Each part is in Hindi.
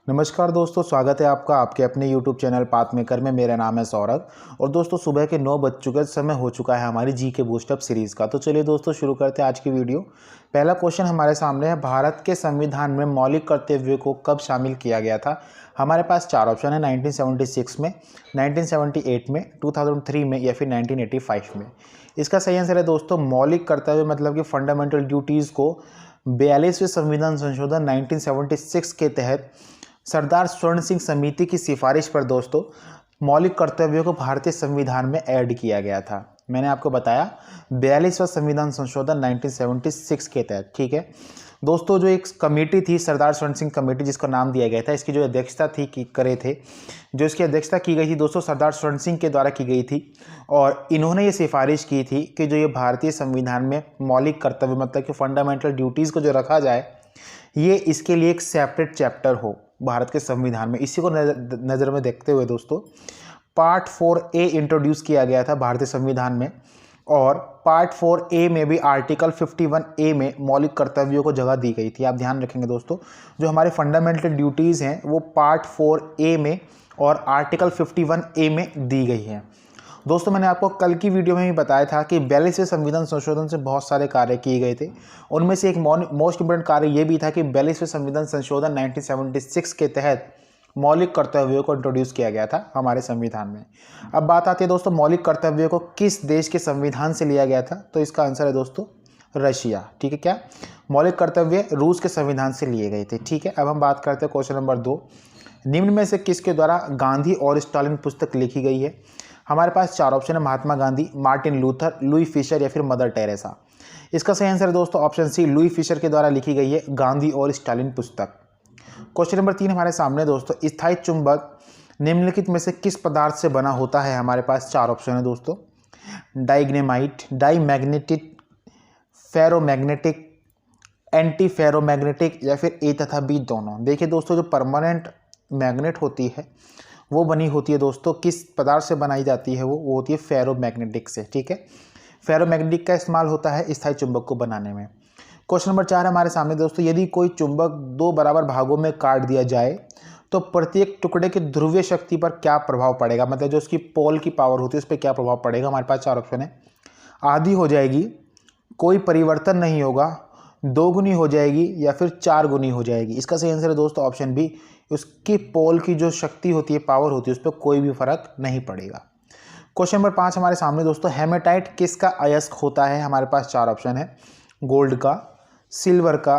नमस्कार दोस्तों, स्वागत है आपका आपके अपने YouTube चैनल पाथ मेकर में। मेरा नाम है सौरभ और दोस्तों सुबह के 9 बज चुके समय हो चुका है हमारी जी के बूस्टअप सीरीज़ का। तो चलिए दोस्तों शुरू करते हैं आज की वीडियो। पहला क्वेश्चन हमारे सामने है, भारत के संविधान में मौलिक कर्तव्यों को कब शामिल किया गया था। हमारे पास चार ऑप्शन है, 1976 में, 1978 में, 2003 में या फिर 1985 में। इसका सही आंसर है दोस्तों मौलिक कर्तव्य मतलब कि फंडामेंटल ड्यूटीज़ को 42वें संविधान संशोधन 1976 के तहत सरदार स्वर्ण सिंह समिति की सिफारिश पर दोस्तों मौलिक कर्तव्यों को भारतीय संविधान में ऐड किया गया था। मैंने आपको बताया 42वां संविधान संशोधन 1976 के तहत। ठीक है दोस्तों, जो एक कमेटी थी सरदार स्वर्ण सिंह कमेटी जिसका नाम दिया गया था, इसकी जो अध्यक्षता थी जो इसकी अध्यक्षता की गई थी दोस्तों सरदार स्वर्ण सिंह के द्वारा की गई थी। और इन्होंने ये सिफारिश की थी कि जो ये भारतीय संविधान में मौलिक कर्तव्य मतलब कि फंडामेंटल ड्यूटीज़ को जो रखा जाए, ये इसके लिए एक सेपरेट चैप्टर हो भारत के संविधान में। इसी को नज़र में देखते हुए दोस्तों पार्ट 4A इंट्रोड्यूस किया गया था भारतीय संविधान में, और पार्ट 4A में भी आर्टिकल 51A में मौलिक कर्तव्यों को जगह दी गई थी। आप ध्यान रखेंगे दोस्तों, जो हमारे फंडामेंटल ड्यूटीज़ हैं वो पार्ट 4A में और आर्टिकल 51A में दी गई हैं। दोस्तों मैंने आपको कल की वीडियो में भी बताया था कि 42वें संविधान संशोधन से बहुत सारे कार्य किए गए थे। उनमें से एक मोस्ट इंपोर्टेंट कार्य ये भी था कि 42वें संविधान संशोधन 1976 के तहत मौलिक कर्तव्यों को इंट्रोड्यूस किया गया था हमारे संविधान में। अब बात आती है दोस्तों मौलिक कर्तव्यों को किस देश के संविधान से लिया गया था, तो इसका आंसर है दोस्तों रशिया। ठीक है, क्या मौलिक कर्तव्य रूस के संविधान से लिए गए थे। ठीक है, अब हम बात करते हैं क्वेश्चन नंबर 2। निम्न में से किसके द्वारा गांधी और स्टालिन पुस्तक लिखी गई है। हमारे पास चार ऑप्शन है, Mahatma Gandhi, Martin Luther, Louis Fischer या फिर मदर टेरेसा। इसका सही आंसर है दोस्तों ऑप्शन सी, लुई फिशर के द्वारा लिखी गई है गांधी और स्टालिन पुस्तक। क्वेश्चन नंबर 3 हमारे सामने दोस्तों, स्थायी चुंबक निम्नलिखित में से किस पदार्थ से बना होता है। हमारे पास चार ऑप्शन है दोस्तों, डाइग्नेमाइट, डाईमैग्नेटिक, फेरोमैग्नेटिक, एंटी फेरोमैग्नेटिक या फिर ए तथा बी दोनों। देखिए दोस्तों, जो परमानेंट मैग्नेट होती है वो बनी होती है दोस्तों किस पदार्थ से बनाई जाती है, वो होती है फेरोमैग्नेटिक से। ठीक है, फेरोमैग्नेटिक का इस्तेमाल होता है स्थायी चुंबक को बनाने में। क्वेश्चन नंबर 4 हमारे सामने दोस्तों, यदि कोई चुंबक दो बराबर भागों में काट दिया जाए तो प्रत्येक टुकड़े की ध्रुवीय शक्ति पर क्या प्रभाव पड़ेगा, मतलब जो उसकी पोल की पावर होती है उस पर क्या प्रभाव पड़ेगा। हमारे पास चार ऑप्शन है, आधी हो जाएगी, कोई परिवर्तन नहीं होगा, दोगुनी हो जाएगी या फिर चार गुनी हो जाएगी। इसका सही आंसर है दोस्तों ऑप्शन बी, उसकी पोल की जो शक्ति होती है, पावर होती है, उस पर कोई भी फर्क नहीं पड़ेगा। क्वेश्चन नंबर 5 हमारे सामने दोस्तों, हेमेटाइट किसका अयस्क होता है। हमारे पास चार ऑप्शन है, गोल्ड का, सिल्वर का,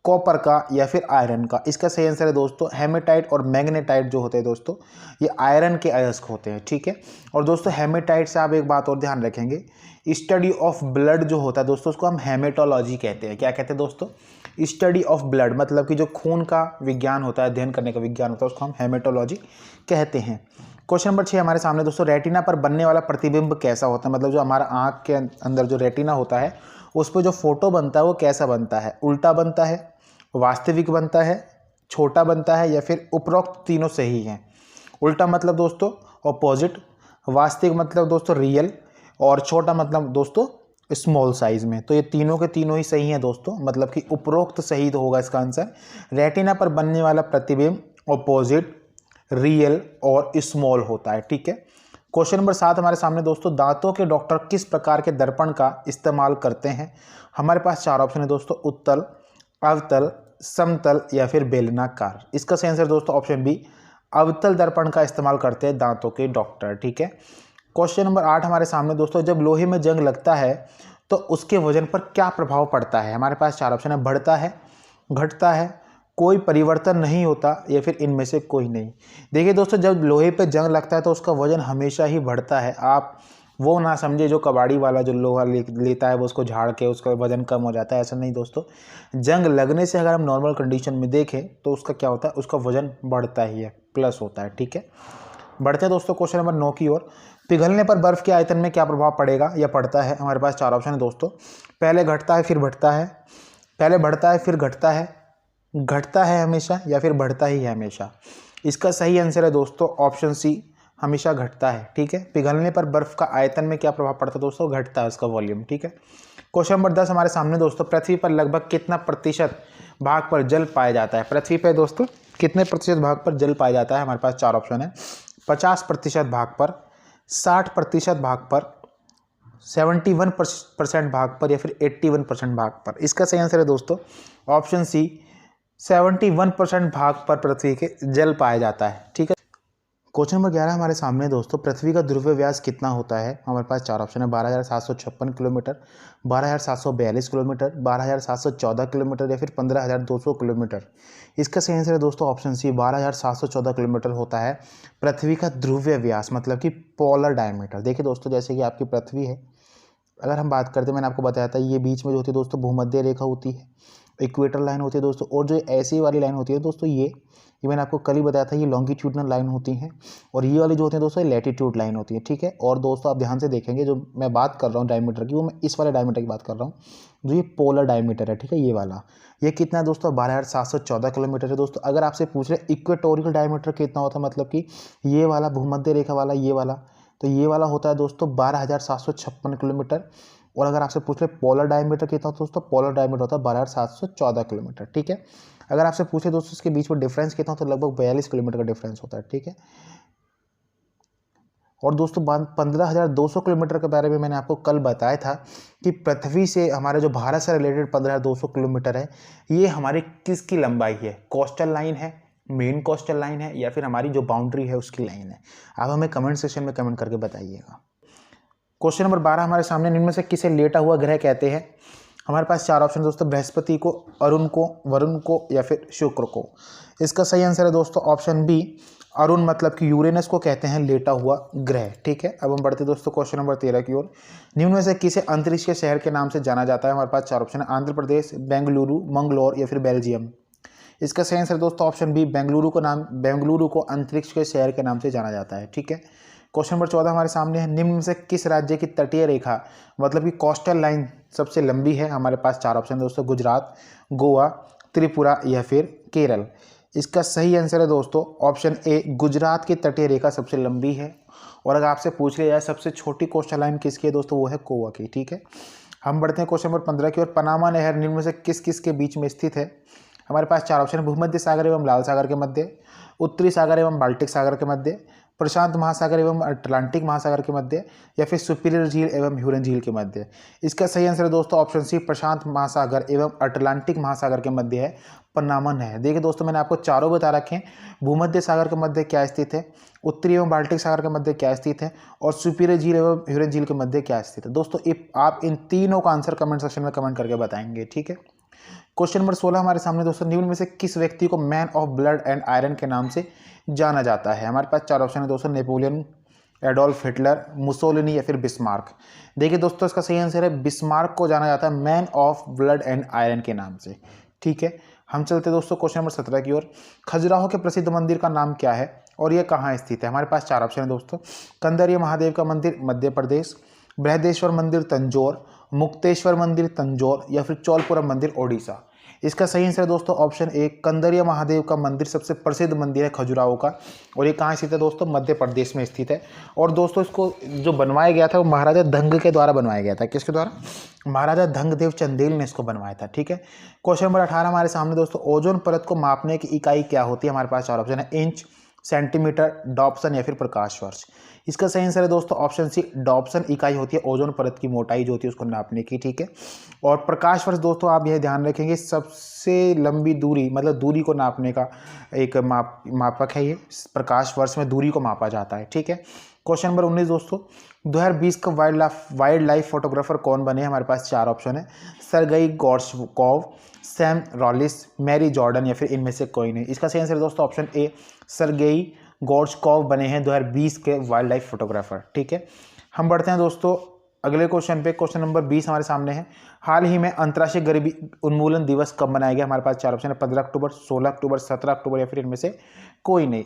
कॉपर का या फिर आयरन का। इसका सही आंसर है दोस्तों हेमेटाइट और मैग्नेटाइट जो होते हैं दोस्तों ये आयरन के अयस्क होते हैं। ठीक है, और दोस्तों हेमेटाइट से आप एक बात और ध्यान रखेंगे, स्टडी ऑफ ब्लड जो होता है दोस्तों उसको हम हेमेटोलॉजी कहते हैं। क्या कहते हैं दोस्तों, स्टडी ऑफ ब्लड, मतलब कि जो खून का विज्ञान होता है, अध्ययन करने का विज्ञान होता है, उसको हम हेमेटोलॉजी कहते हैं। क्वेश्चन नंबर 6 हमारे सामने दोस्तों, रेटिना पर बनने वाला प्रतिबिंब कैसा होता है, मतलब जो हमारा आँख के अंदर जो रेटिना होता है उस पर जो फोटो बनता है वो कैसा बनता है, उल्टा बनता है, वास्तविक बनता है, छोटा बनता है या फिर उपरोक्त तीनों सही हैं। उल्टा मतलब दोस्तों ऑपोजिट, वास्तविक मतलब दोस्तों रियल, और छोटा मतलब दोस्तों स्मॉल साइज में। तो ये तीनों के तीनों ही सही हैं दोस्तों, मतलब कि उपरोक्त सही तो होगा इसका आंसर। रेटिना पर बनने वाला प्रतिबिंब ऑपोजिट, रियल और स्मॉल होता है। ठीक है, क्वेश्चन नंबर 7 हमारे सामने दोस्तों, दांतों के डॉक्टर किस प्रकार के दर्पण का इस्तेमाल करते हैं। हमारे पास चार ऑप्शन है दोस्तों, उत्तल, अवतल, समतल या फिर बेलनाकार। इसका सही आंसर दोस्तों ऑप्शन बी, अवतल दर्पण का इस्तेमाल करते हैं दांतों के डॉक्टर। ठीक है, क्वेश्चन नंबर 8 हमारे सामने दोस्तों, जब लोहे में जंग लगता है तो उसके वजन पर क्या प्रभाव पड़ता है। हमारे पास चार ऑप्शन है, बढ़ता है, घटता है, कोई परिवर्तन नहीं होता या फिर इनमें से कोई नहीं। देखिए दोस्तों, जब लोहे पे जंग लगता है तो उसका वजन हमेशा ही बढ़ता है। आप वो ना समझे जो कबाड़ी वाला जो लोहा लेता है वो उसको झाड़ के उसका वजन कम हो जाता है, ऐसा नहीं दोस्तों। जंग लगने से अगर हम नॉर्मल कंडीशन में देखें तो उसका क्या होता है, उसका वजन बढ़ता ही है, प्लस होता है। ठीक है, बढ़ते हैं दोस्तों क्वेश्चन नंबर 9 की ओर। पिघलने पर बर्फ के आयतन में क्या प्रभाव पड़ेगा या पड़ता है। हमारे पास चार ऑप्शन है दोस्तों, पहले घटता है फिर बढ़ता है, पहले बढ़ता है फिर घटता है, घटता है हमेशा या फिर बढ़ता ही है हमेशा। इसका सही आंसर है दोस्तों ऑप्शन सी, हमेशा घटता है। ठीक है, पिघलने पर बर्फ का आयतन में क्या प्रभाव पड़ता है दोस्तों, घटता है उसका वॉल्यूम। ठीक है, क्वेश्चन नंबर 10 हमारे सामने दोस्तों, पृथ्वी पर लगभग कितना प्रतिशत भाग पर जल पाया जाता है। पृथ्वी पर दोस्तों कितने प्रतिशत भाग पर जल पाया जाता है? हमारे पास 4 ऑप्शन है। 50% भाग पर, 60% भाग पर, 71% भाग पर या फिर 81% भाग पर। इसका सही आंसर है दोस्तों ऑप्शन सी, 71% भाग पर पृथ्वी के जल पाया जाता है। ठीक है। क्वेश्चन नंबर 11 हमारे सामने दोस्तों, पृथ्वी का ध्रुवीय व्यास कितना होता है? हमारे पास 4 ऑप्शन है। 12,756 किलोमीटर, 12,742 किलोमीटर, 12,714 किलोमीटर या फिर 15,200 किलोमीटर। इसका सही आंसर है दोस्तों ऑप्शन सी, 12,714 किलोमीटर होता है पृथ्वी का ध्रुवीय व्यास, मतलब कि पोलर डायमीटर। देखिए दोस्तों, जैसे कि आपकी पृथ्वी है, अगर हम बात करते हैं, मैंने आपको बताया था ये बीच में जो होती है दोस्तों भूमध्य रेखा होती है, इक्वेटर लाइन होती है दोस्तों, और जो ऐसी वाली लाइन होती है दोस्तों ये मैंने आपको कल ही बताया था, ये लॉन्गिट्यूडनल लाइन होती हैं, और ये वाली जो होती है दोस्तों लैटिट्यूड लाइन होती है। ठीक है। और दोस्तों आप ध्यान से देखेंगे, जो मैं बात कर रहा हूँ डायमीटर की, वो मैं इस वाले डायमीटर की बात कर रहा हूँ, जो ये पोलर डायमीटर है। ठीक है। ये वाला, ये कितना है दोस्तों? 12,714 किलोमीटर है दोस्तों। अगर आपसे पूछ रहे इक्वेटोरियल डायमीटर कितना होता है, मतलब कि ये वाला भूमध्य रेखा वाला, ये वाला, तो ये वाला होता है दोस्तों 12,756 किलोमीटर। और अगर आपसे पूछ रहे पोलर डायमीटर कितना होता है दोस्तों, पोलर डायमीटर होता है 12,714 किलोमीटर। ठीक है। अगर आपसे पूछे दोस्तों इसके बीच में डिफरेंस कितना होता है, तो लगभग 42 किलोमीटर का डिफरेंस होता है। ठीक है। और दोस्तों 15,200 किलोमीटर के बारे में मैंने आपको कल बताया था कि पृथ्वी से हमारे जो भारत से रिलेटेड 15,200 किलोमीटर है, ये हमारी किसकी लंबाई है? कोस्टल लाइन है, मेन कोस्टल लाइन है, या फिर हमारी जो बाउंड्री है उसकी लाइन है? आप हमें कमेंट सेक्शन में कमेंट करके बताइएगा। क्वेश्चन नंबर 12 हमारे सामने, निम्न में से किसे लेटा हुआ ग्रह कहते हैं? हमारे पास 4 ऑप्शन दोस्तों, बृहस्पति को, अरुण को, वरुण को या फिर शुक्र को। इसका सही आंसर है दोस्तों ऑप्शन बी, अरुण, मतलब कि यूरेनस को कहते हैं लेटा हुआ ग्रह। ठीक है। अब हम बढ़ते दोस्तों क्वेश्चन नंबर 13 की ओर। निम्न में से किसे अंतरिक्ष के शहर के नाम से जाना जाता है? हमारे पास 4 ऑप्शन है। आंध्र प्रदेश, बेंगलुरु, मंगलोर या फिर बेल्जियम। इसका सही आंसर दोस्तों ऑप्शन बी, बेंगलुरु को अंतरिक्ष के शहर के नाम से जाना जाता है। ठीक है। क्वेश्चन नंबर 14 हमारे सामने है, निम्न में से किस राज्य की तटीय रेखा, मतलब कि कोस्टल लाइन सबसे लंबी है? हमारे पास 4 ऑप्शन है दोस्तों, गुजरात, गोवा, त्रिपुरा या फिर केरल। इसका सही आंसर है दोस्तों ऑप्शन ए, गुजरात की तटीय रेखा सबसे लंबी है। और अगर आपसे पूछ लिया जाए सबसे छोटी कोस्टल लाइन किसकी है दोस्तों, वो है गोवा की। ठीक है। हम बढ़ते हैं क्वेश्चन नंबर 15 की ओर। पनामा नहर निम्न में से किस किस के बीच में स्थित है? हमारे पास 4 ऑप्शन है। भूमध्य सागर एवं लाल सागर के मध्य, उत्तरी सागर एवं बाल्टिक सागर के मध्य, प्रशांत महासागर एवं अटलांटिक महासागर के मध्य, या फिर सुपीरियर झील एवं ह्यूरन झील के मध्य। इसका सही आंसर है दोस्तों ऑप्शन सी, प्रशांत महासागर एवं अटलांटिक महासागर के मध्य है पनामा नहर। देखिए दोस्तों, मैंने आपको चारों बता रखे हैं, भूमध्य सागर के मध्य क्या स्थित है, उत्तरी एवं बाल्टिक सागर के मध्य क्या स्थित है, और सुपीरियर झील एवं ह्यूरन झील के मध्य क्या स्थित है। दोस्तों आप इन तीनों का आंसर कमेंट सेक्शन में कमेंट करके बताएंगे। ठीक है। क्वेश्चन नंबर 16 हमारे सामने दोस्तों, निम्न में से किस व्यक्ति को man of blood and iron के नाम से जाना जाता है? हमारे पास 4 ऑप्शन है दोस्तों, नेपोलियन, एडोल्फ हिटलर, मुसोलिनी या फिर बिस्मार्क। देखिए दोस्तों, इसका सही आंसर है बिस्मार्क को जाना जाता है man of blood and iron के नाम से। ठीक है। हम चलते दोस्तों क्वेश्चन नंबर 17 की ओर। खजुराहो के प्रसिद्ध मंदिर का नाम क्या है और यह कहाँ स्थित है? हमारे पास 4 ऑप्शन है दोस्तों, कंदरिया महादेव का मंदिर मध्य प्रदेश, बृहदेश्वर मंदिर तंजौर, मुक्तेश्वर मंदिर तंजौर या फिर चौलपुरम मंदिर ओडिशा। इसका सही आंसर है दोस्तों ऑप्शन ए, कंदरिया महादेव का मंदिर सबसे प्रसिद्ध मंदिर है खजुराहो का, और ये कहाँ स्थित है दोस्तों? मध्य प्रदेश में स्थित है। और दोस्तों इसको जो बनवाया गया था वो महाराजा धंग के द्वारा बनवाया गया था। किसके द्वारा? महाराजा धंगदेव चंदेल ने इसको बनवाया था। ठीक है। क्वेश्चन नंबर 18 हमारे सामने दोस्तों, ओजोन परत को मापने की इकाई क्या होती है? हमारे पास 4 ऑप्शन है, इंच, सेंटीमीटर, डॉप्सन या फिर प्रकाश वर्ष। इसका सही आंसर है दोस्तों ऑप्शन सी, डॉप्सन इकाई होती है ओजोन परत की मोटाई जो होती है उसको नापने की। ठीक है। और प्रकाश वर्ष दोस्तों आप यह ध्यान रखेंगे, सबसे लंबी दूरी, मतलब दूरी को नापने का एक मापक है ये, प्रकाश वर्ष में दूरी को मापा जाता है। ठीक है। क्वेश्चन नंबर 19 दोस्तों, 2020 का वाइल्ड लाइफ फोटोग्राफर कौन बने? हमारे पास 4 ऑप्शन है, Sergei Gorshkov, Sam Rawlins, Mary Jordan या फिर इनमें से कोई नहीं। इसका सही आंसर है दोस्तों ऑप्शन ए, सर्गेई गोर्शकोव बने हैं 2020 के वाइल्ड लाइफ फोटोग्राफर। ठीक है। हम बढ़ते हैं दोस्तों अगले क्वेश्चन पे। क्वेश्चन नंबर 20 हमारे सामने है, हाल ही में अंतर्राष्ट्रीय गरीबी उन्मूलन दिवस कब मनाया गया? हमारे पास 4 ऑप्शन है, 15 अक्टूबर, 16 अक्टूबर, 17 अक्टूबर या फिर इनमें से कोई नहीं।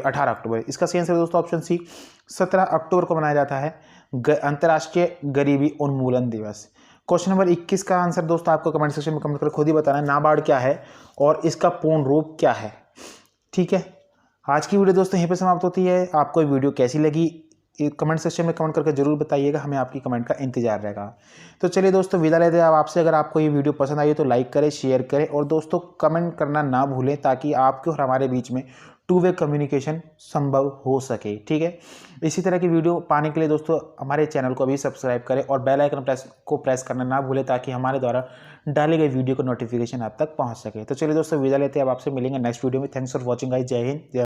18 अक्टूबर। इसका सही आंसर है दोस्तों ऑप्शन सी, 17 अक्टूबर को मनाया जाता है अंतर्राष्ट्रीय गरीबी उन्मूलन दिवस। क्वेश्चन नंबर 21 का आंसर दोस्तों आपको कमेंट सेक्शन में कमेंट कर खुद ही बताना है, नाबार्ड क्या है और इसका पूर्ण रूप क्या है। ठीक है। आज की वीडियो दोस्तों यहीं पे समाप्त होती है। आपको वीडियो कैसी लगी कमेंट सेक्शन में कमेंट करके जरूर बताइएगा, हमें आपकी कमेंट का इंतजार रहेगा। तो चलिए दोस्तों, विदा लेते हैं अब आपसे। अगर आपको ये वीडियो पसंद आई तो लाइक करें, शेयर करें और दोस्तों कमेंट करना ना भूलें, ताकि आपके और हमारे बीच में टू वे कम्युनिकेशन संभव हो सके। ठीक है, इसी तरह की वीडियो पाने के लिए दोस्तों हमारे चैनल को अभी सब्सक्राइब करें और बेल आइकन प्रेस करना ना भूलें, ताकि हमारे द्वारा डाली गई वीडियो को नोटिफिकेशन आप तक पहुंच सके। तो चलिए दोस्तों, विदा लेते हैं अब आपसे, मिलेंगे नेक्स्ट वीडियो में। थैंक्स फॉर वॉचिंग गाइस, जय हिंद, जय